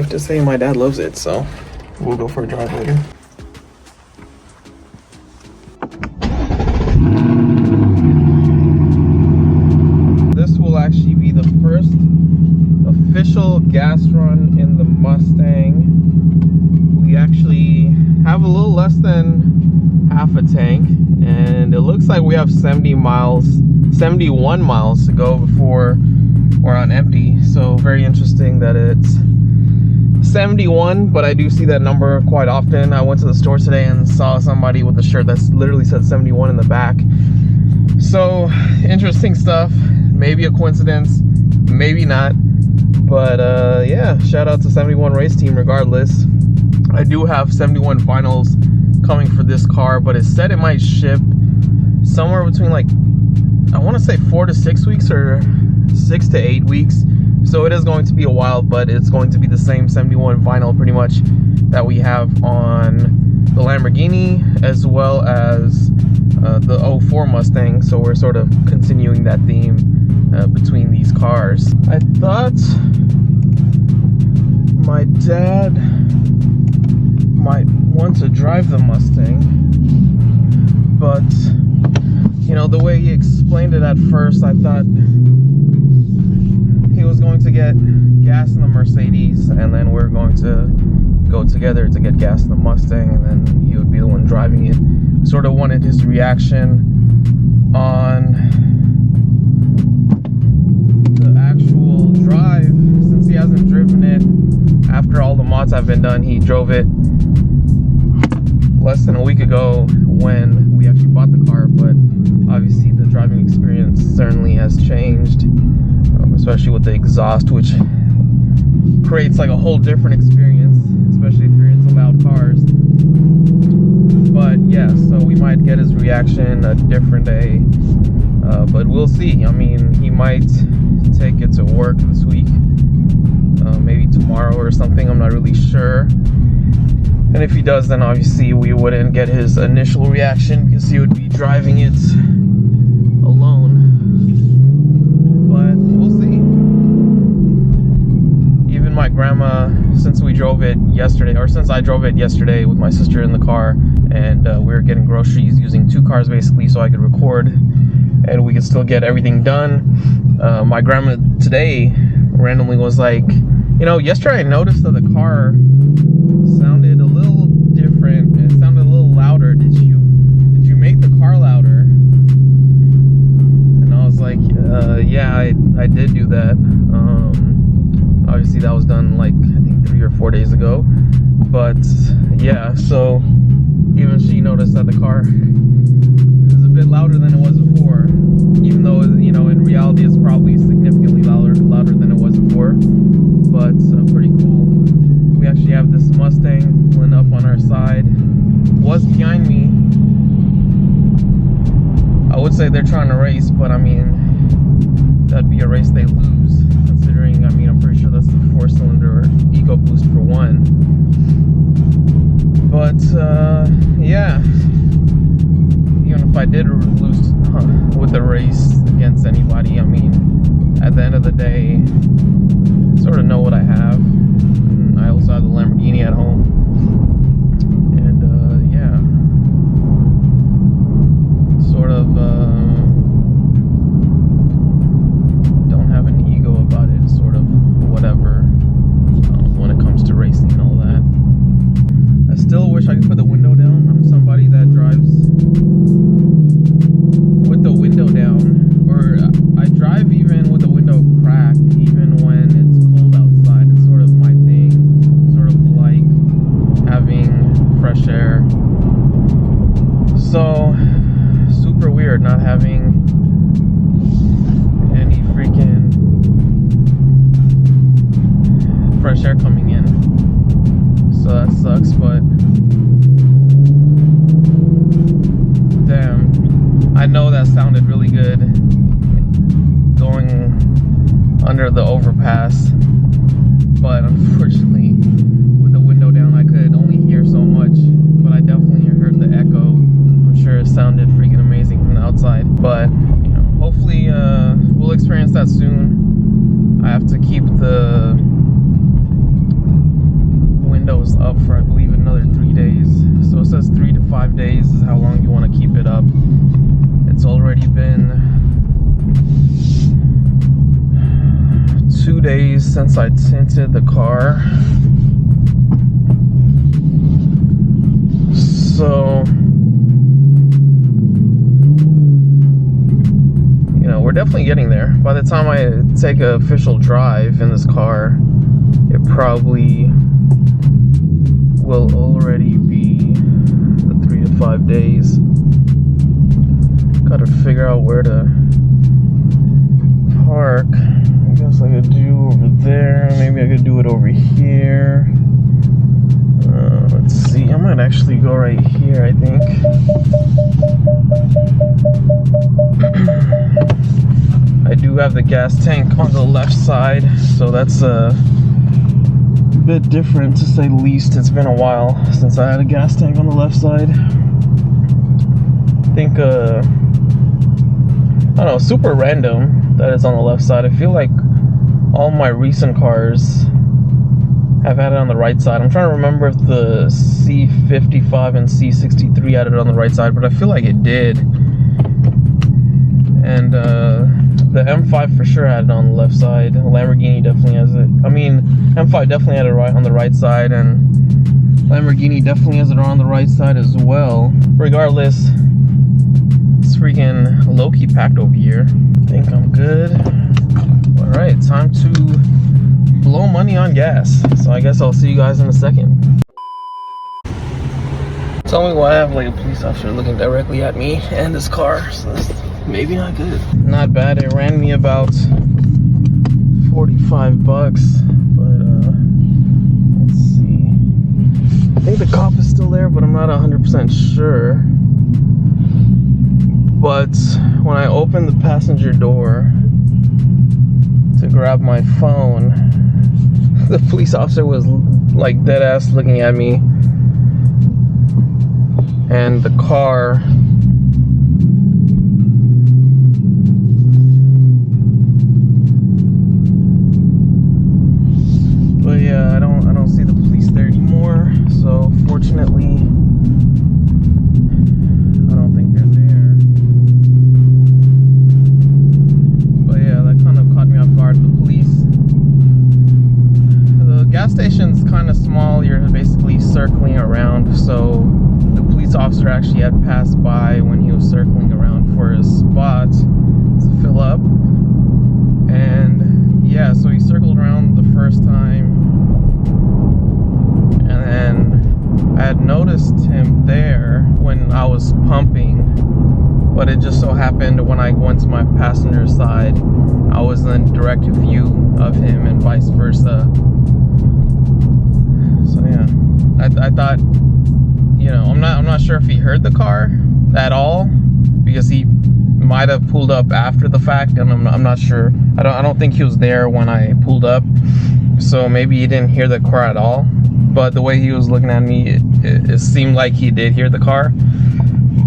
safe to say my dad loves it, so we'll go for a drive later. This will actually be the first official gas run in the Mustang. We actually have a little less than half a tank, and it looks like we have 71 miles to go before we're on empty. So very interesting that it's 71, but I do see that number quite often. I went to the store today and saw somebody with a shirt that literally said 71 in the back. So interesting stuff. Maybe a coincidence, maybe not, but yeah, shout out to 71 race team regardless. I do have 71 vinyls coming for this car, but it said it might ship somewhere between, like, I want to say 4 to 6 weeks or 6 to 8 weeks. So it is going to be a while, but it's going to be the same 71 vinyl pretty much that we have on the Lamborghini as well as the 04 Mustang. So we're sort of continuing that theme between these cars. I thought my dad might want to drive the Mustang, but you know, the way he explained it at first, I thought he was going to get gas in the Mercedes and then we're going to go together to get gas in the Mustang, and then he would be the one driving it. Sort of wanted his reaction on the actual drive, since he hasn't driven it. After all the mods have been done, he drove it less than a week ago when we actually bought the car, but obviously the driving experience certainly has changed, especially with the exhaust, which creates like a whole different experience, especially if you're into loud cars. But yeah, so we might get his reaction a different day, but we'll see. I mean, he might take it to work this week, maybe tomorrow or something, I'm not really sure. And if he does, then obviously we wouldn't get his initial reaction because he would be driving it alone. But we'll see. Even my grandma, since we drove it yesterday, or since I drove it yesterday with my sister in the car, and we were getting groceries using 2 cars basically so I could record and we could still get everything done. My grandma today randomly was like, you know, yesterday I noticed that the car sounded a little different and it sounded a little louder. Did you make the car louder? And I was like, yeah, I did do that. Obviously that was done like I think 3 or 4 days ago, but yeah, so even she noticed that the car is a bit louder than it was before, even though, you know, in reality it's probably significantly louder than it was before. But pretty cool. We actually have this Mustang pulling up on our side. Was behind me. I would say they're trying to race, but I mean, that'd be a race they lose, considering, I mean, I'm pretty sure that's the 4-cylinder EcoBoost for one. But yeah, even if I did lose with the race against anybody, I mean, at the end of the day, sort of know what I have. And I also have the Lamborghini at home, and yeah, sort of don't have an ego about it, sort of whatever, when it comes to racing and all that. I still wish I could put the window down. I'm somebody that drives with the window down, or I drive even with the window cracked, even when it's cold outside. It's sort of my thing, sort of like having fresh air. So super weird not having any freaking fresh air coming in, so that sucks. But damn, I know that sounded really good going under the overpass, but unfortunately with the window down I could only hear so much, but I definitely heard the echo. I'm sure it sounded freaking amazing from the outside, but you know, hopefully we'll experience that soon. I have to keep the window is up for, I believe, another 3 days. So it says 3 to 5 days is how long you want to keep it up. It's already been 2 days since I tinted the car. So, you know, we're definitely getting there. By the time I take an official drive in this car, it probably will already be the 3 to 5 days. Gotta figure out where to park. I guess I could do over there. Maybe I could do it over here. Let's see. I might actually go right here, I think. I do have the gas tank on the left side, so that's a bit different to say the least. It's been a while since I had a gas tank on the left side. I think, I don't know, super random that it's on the left side. I feel like all my recent cars have had it on the right side. I'm trying to remember if the C55 and C63 had it on the right side, but I feel like it did. And the M5 for sure had it on the left side. Lamborghini definitely has it. I mean, M5 definitely had it right on the right side, and Lamborghini definitely has it on the right side as well. Regardless, it's freaking low-key packed over here. I think I'm good. All right, time to blow money on gas. So I guess I'll see you guys in a second. Tell me why I have like a police officer looking directly at me and this car. So that's maybe not good. Not bad. It ran me about 45 bucks, but let's see. I think the cop is still there, but I'm not 100% sure. But when I opened the passenger door to grab my phone, the police officer was like dead ass looking at me, and the car but yeah, I don't see the police there anymore, so fortunately I don't think they're there. But yeah, that kind of caught me off guard. The police, the gas station's kind of small. You're basically circling around, so the police officer actually had passed by when he was circling around for his spot to fill up. And yeah, so he circled around the first time, and then I had noticed him there when I was pumping, but it just so happened when I went to my passenger side, I was in direct view of him and vice versa. So yeah, I thought, you know, I'm not sure if he heard the car at all, because he might have pulled up after the fact, and I'm not sure. I don't think he was there when I pulled up, so maybe he didn't hear the car at all. But the way he was looking at me, it seemed like he did hear the car.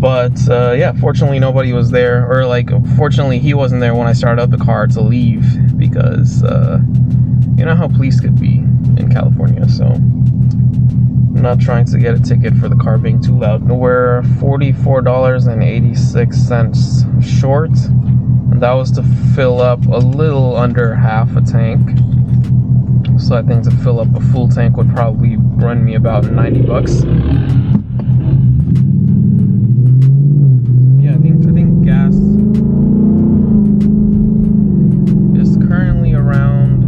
But yeah, fortunately nobody was there, or like fortunately he wasn't there when I started up the car to leave, because you know how police could be in California. So I'm not trying to get a ticket for the car being too loud. We're $44.86 short, and that was to fill up a little under half a tank. So I think to fill up a full tank would probably run me about 90 bucks. Yeah, I think gas is currently around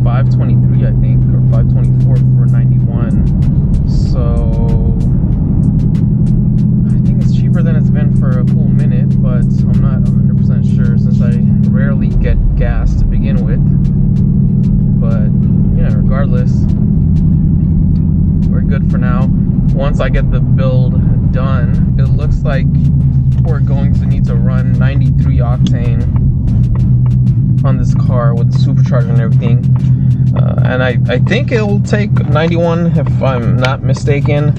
523, I think, or 524 for 91. So I think it's cheaper than it's been for a cool minute, but I'm not 100% sure since I rarely get gas to begin with. But yeah, regardless, we're good for now. Once I get the build done, it looks like we're going to need to run 93 octane on this car with the supercharger and everything. And I think it will take 91 if I'm not mistaken,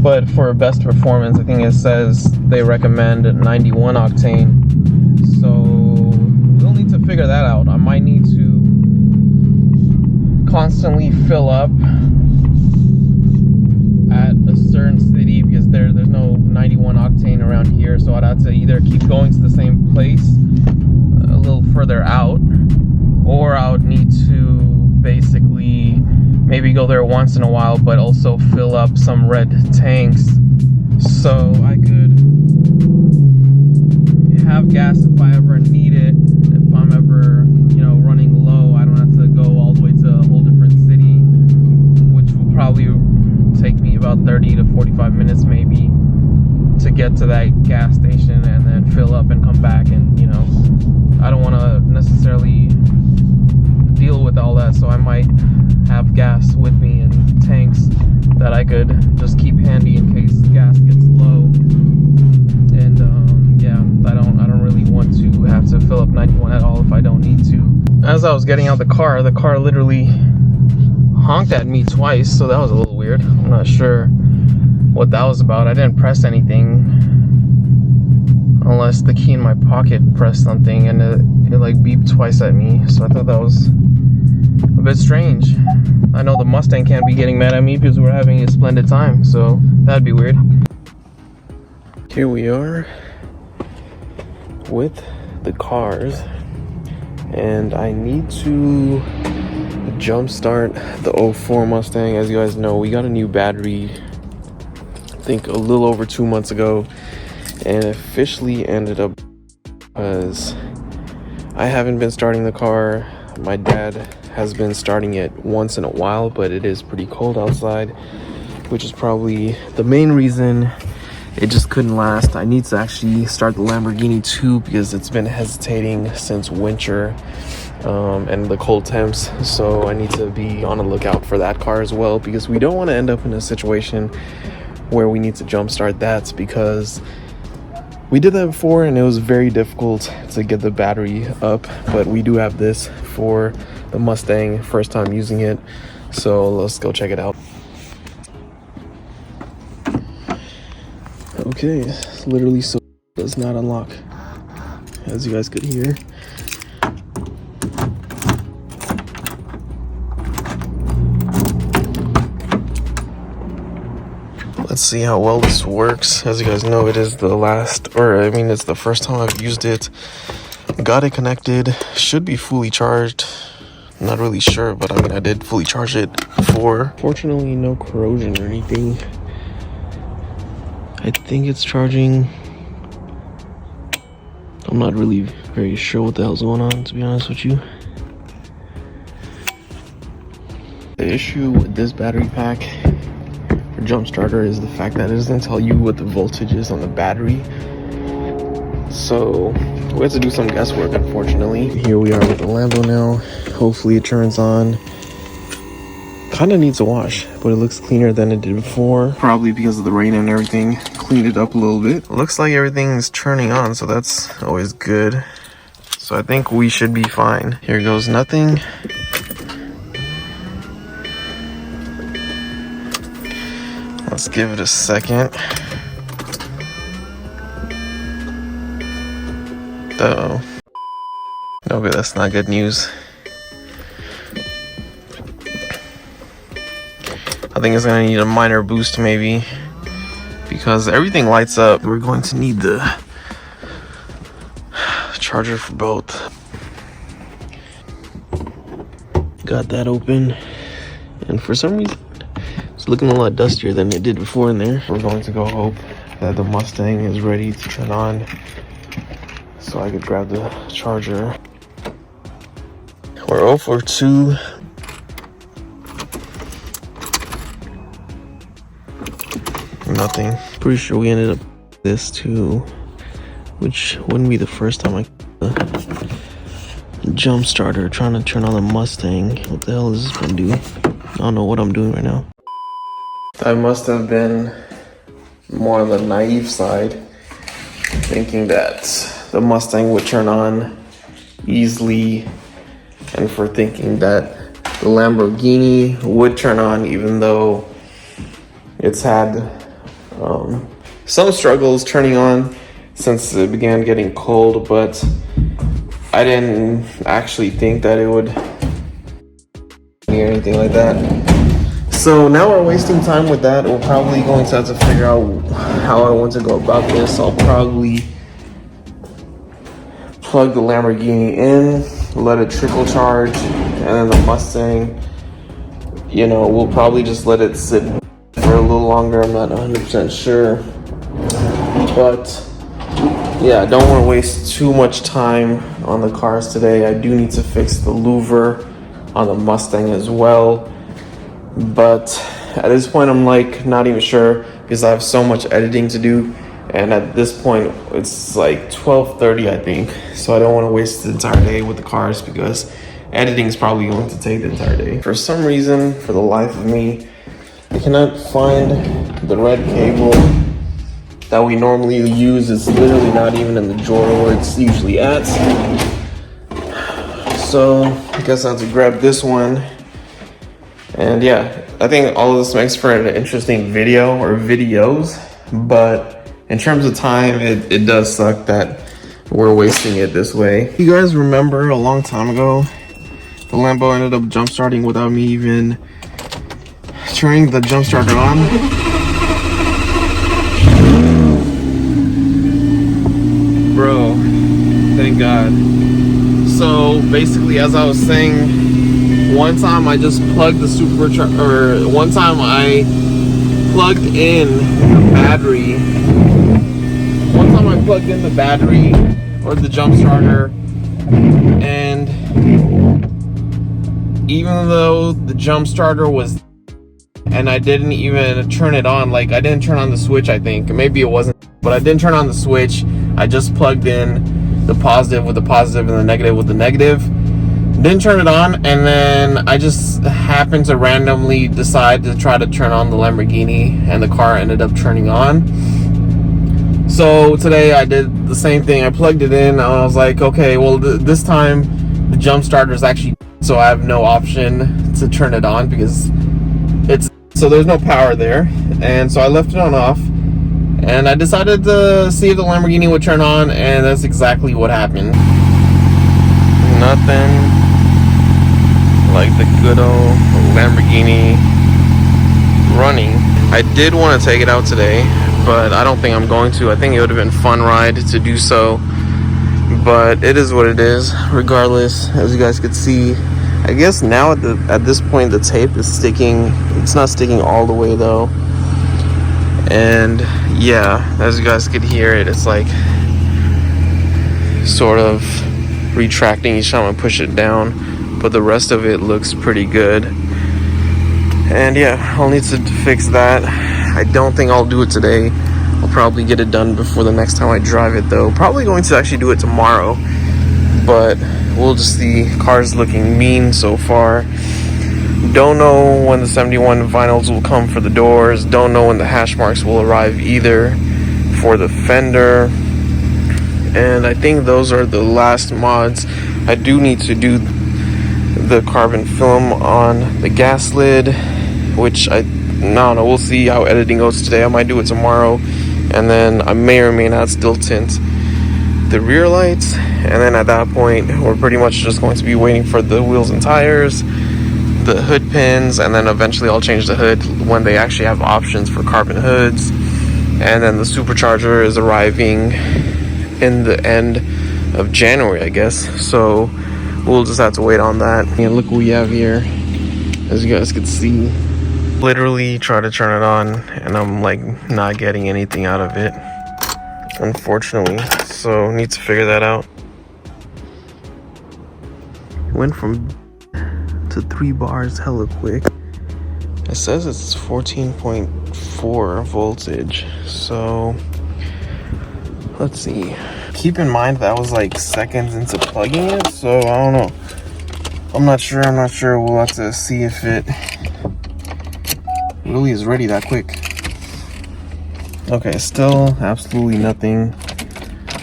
but for best performance, I think it says they recommend 91 octane. So we'll need to figure that out. I might need to constantly fill up at a certain city because there's no 91 octane around here, so I'd have to either keep going to the same place a little further out, or I would need to basically maybe go there once in a while but also fill up some red tanks so I could have gas if I ever need it. If I'm ever, you know, running low, I don't have to go all the way to a whole different city, which will probably take me about 30 to 45 minutes maybe to get to that gas station and then fill up and come back. And, you know, I don't want to necessarily deal with all that, so I might have gas with me and tanks that I could just keep handy in case gas gets low. And yeah, I don't really want to have to fill up 91 at all if I don't need to. As I was getting out the car literally honked at me twice, so that was a little weird. I'm not sure what that was about. I didn't press anything unless the key in my pocket pressed something, and it like beeped twice at me, so I thought that was a bit strange. I know the Mustang can't be getting mad at me because we're having a splendid time, so that'd be weird. Here we are with the cars, and I need to jumpstart the 04 Mustang. As you guys know, we got a new battery, I think a little over 2 months ago, and officially ended up because I haven't been starting the car. My dad has been starting it once in a while, but it is pretty cold outside, which is probably the main reason it just couldn't last. I need to actually start the Lamborghini too because it's been hesitating since winter and the cold temps, so I need to be on the lookout for that car as well, because we don't want to end up in a situation where we need to jumpstart that, because we did that before and it was very difficult to get the battery up. But we do have this for the Mustang, first time using it, so let's go check it out. Okay, literally so does not unlock, as you guys could hear. Let's see how well this works. As you guys know, it is it's the first time I've used it. Got it connected, should be fully charged. Not really sure, but I mean, I did fully charge it before. Fortunately, no corrosion or anything. I think it's charging. I'm not really very sure what the hell's going on, to be honest with you. The issue with this battery pack for jump starter is the fact that it doesn't tell you what the voltage is on the battery. So we have to do some guesswork, unfortunately. Here we are with the Lambo now. Hopefully it turns on. Kind of needs a wash, but it looks cleaner than it did before. Probably because of the rain and everything. Cleaned it up a little bit. Looks like everything's turning on, so that's always good. So I think we should be fine. Here goes nothing. Let's give it a second. Uh-oh. Okay, that's not good news. I think it's gonna need a minor boost maybe, because everything lights up. We're going to need the charger for both. Got that open, and for some reason it's looking a lot dustier than it did before in there. We're going to go hope that the Mustang is ready to turn on so I could grab the charger. We're 0 for 2. Nothing. Pretty sure we ended up with this too, which wouldn't be the first time I jump starter trying to turn on the Mustang. What the hell is this gonna do? I don't know what I'm doing right now. I must have been more on the naive side, thinking that the Mustang would turn on easily, and for thinking that the Lamborghini would turn on, even though it's had some struggles turning on since it began getting cold. But I didn't actually think that it would Lamborghini or anything like that. So now we're wasting time with that. We're probably going to have to figure out how I want to go about this. I'll probably plug the Lamborghini in, let it trickle charge, and then the Mustang, you know, we'll probably just let it sit for a little longer. I'm not 100% sure, but yeah, I don't want to waste too much time on the cars today. I do need to fix the louver on the Mustang as well, but at this point I'm like not even sure because I have so much editing to do, and at this point it's like 12:30 I think, so I don't want to waste the entire day with the cars because editing is probably going to take the entire day. For some reason, for the life of me, I cannot find the red cable that we normally use. It's literally not even in the drawer where it's usually at. So I guess I have to grab this one. And yeah, I think all of this makes for an interesting video or videos, but in terms of time, it does suck that we're wasting it this way. You guys remember a long time ago, the Lambo ended up jump starting without me even turning the jump starter on. Bro, thank God. So basically, as I was saying, one time I just plugged the supercharger, or one time I plugged in the battery. One time I plugged in the battery or the jump starter, and even though the jump starter was, and I didn't even turn it on, like I didn't turn on the switch, I think, maybe it wasn't, but I didn't turn on the switch. I just plugged in the positive with the positive and the negative with the negative. Didn't turn it on, and then I just happened to randomly decide to try to turn on the Lamborghini, and the car ended up turning on. So today I did the same thing. I plugged it in, and I was like, okay, well this time the jump starter is actually, so I have no option to turn it on because so there's no power there. And so I left it on off, and I decided to see if the Lamborghini would turn on, and that's exactly what happened. Nothing like the good old Lamborghini running. I did want to take it out today, but I don't think I'm going to. I think it would have been a fun ride to do so, but it is what it is. Regardless, as you guys could see, I guess now at this point the tape is sticking. It's not sticking all the way though, and yeah, as you guys could hear it, it's like sort of retracting each time I push it down, but the rest of it looks pretty good. And yeah, I'll need to fix that. I don't think I'll do it today. I'll probably get it done before the next time I drive it though. Probably going to actually do it tomorrow, but we'll just see. Car's looking mean so far. Don't know when the 71 vinyls will come for the doors. Don't know when the hash marks will arrive either for the fender. And I think those are the last mods. I do need to do the carbon film on the gas lid, which I don't know, we'll see how editing goes today. I might do it tomorrow, and then I may or may not still tint the rear lights, and then at that point we're pretty much just going to be waiting for the wheels and tires, the hood pins, and then eventually I'll change the hood when they actually have options for carbon hoods. And then the supercharger is arriving in the end of January, I guess, so we'll just have to wait on that. And look what we have here, as you guys can see. Literally try to turn it on, and I'm like not getting anything out of it, unfortunately, so need to figure that out. Went from to 3 bars hella quick. It says it's 14.4 voltage, so let's see. Keep in mind that was like seconds into plugging it, so I don't know. I'm not sure. We'll have to see if it really is ready that quick. Okay, still absolutely nothing.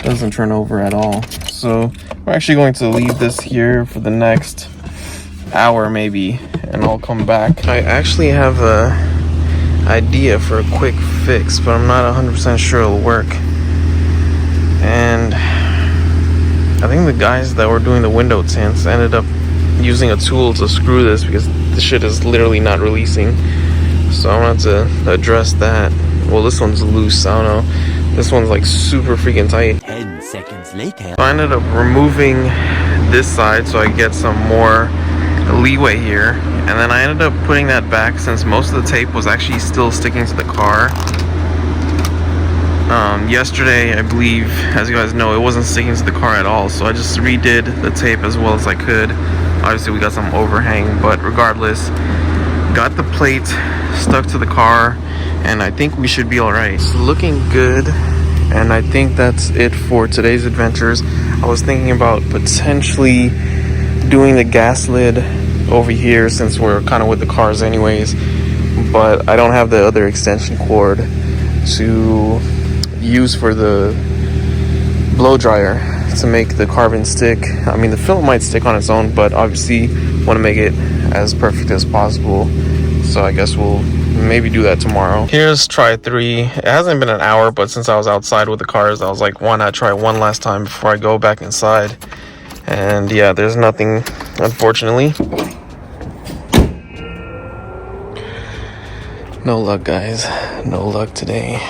Doesn't turn over at all. So we're actually going to leave this here for the next hour maybe, and I'll come back. I actually have a idea for a quick fix, but I'm not 100% sure it'll work. And I think the guys that were doing the window tints ended up using a tool to screw this because the shit is literally not releasing. So I'm gonna have to address that. Well, this one's loose, I don't know. This one's like super freaking tight. 10 seconds later. So I ended up removing this side so I get some more leeway here. And then I ended up putting that back since most of the tape was actually still sticking to the car. Yesterday, I believe, as you guys know, it wasn't sticking to the car at all. So I just redid the tape as well as I could. Obviously, we got some overhang, but regardless, got the plate stuck to the car, and I think we should be all right. It's looking good, and I think that's it for today's adventures. I was thinking about potentially doing the gas lid over here since we're kind of with the cars anyways, but I don't have the other extension cord to use for the blow dryer to make the carbon stick. I mean, the film might stick on its own, but obviously want to make it as perfect as possible. So I guess we'll maybe do that tomorrow. Here's try 3. It hasn't been an hour, but since I was outside with the cars, I was like, why not try one last time before I go back inside? And yeah, there's nothing, unfortunately. No luck, guys. No luck today.